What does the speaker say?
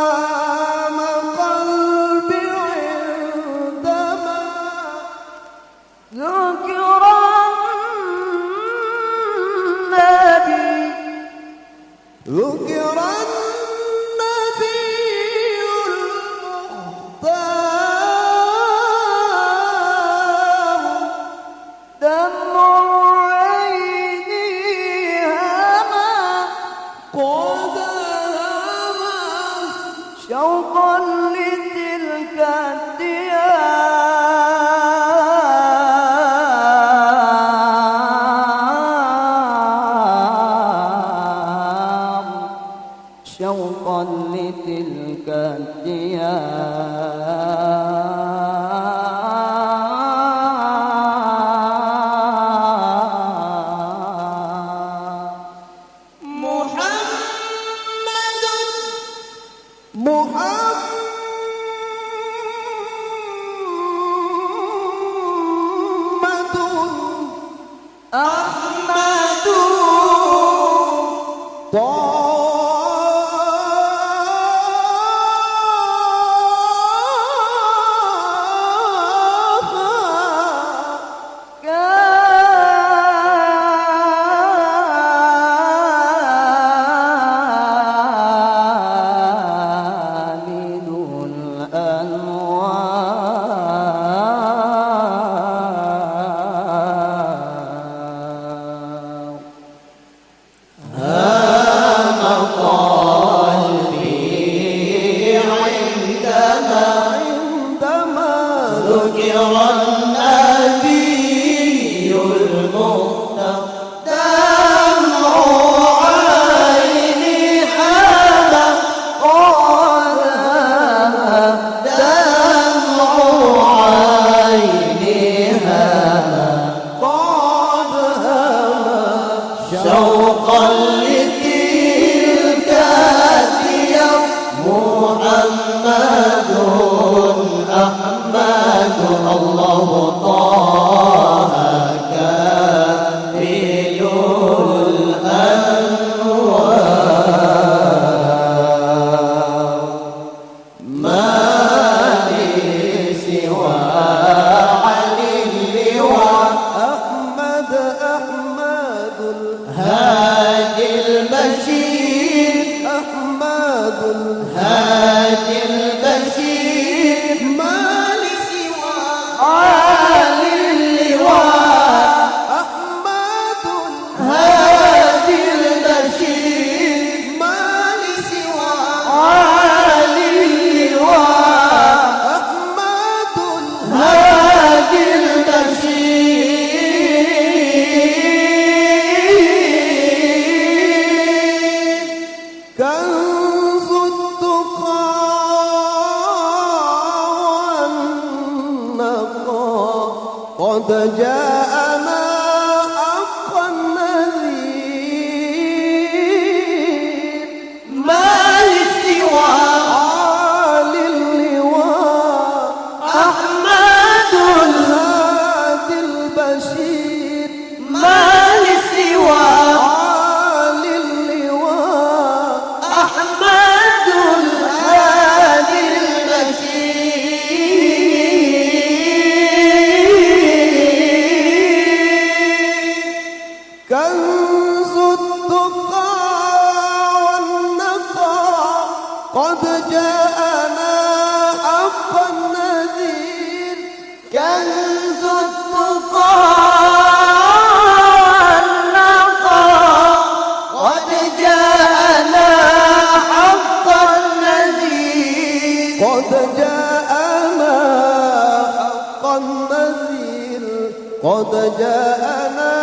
هام قلبي عندما ذكر النبي المختار دمع عيني هما قد هما شوقا لتلك الديار شوقا لتلك الديار محمد أحمد ذكر النبي المختار دمع عيني حما قد دمع عيني هما قد شوقا لتلك الديار محمد أحمد الله طه كامل الأنوار ما لي سوى علي اللواء أحمد الهادي البشير أحمد الهادي البشير ما لي سوى علي اللواء أحمد هادي البشير ما لي سوى علي اللواء أحمد هادي البشير كنز التقى والنقى قد جاءنا حق النذير ما لسوى عالي اللواء أحمد الهادي البشير ما لسوى عالي اللواء أحمد الهادي البشير كنز التقى والنقى قد جاءنا حق النذير كنز التقى والنقى قد جاءنا حق النذير قد جاءنا حق النذير قد جاءنا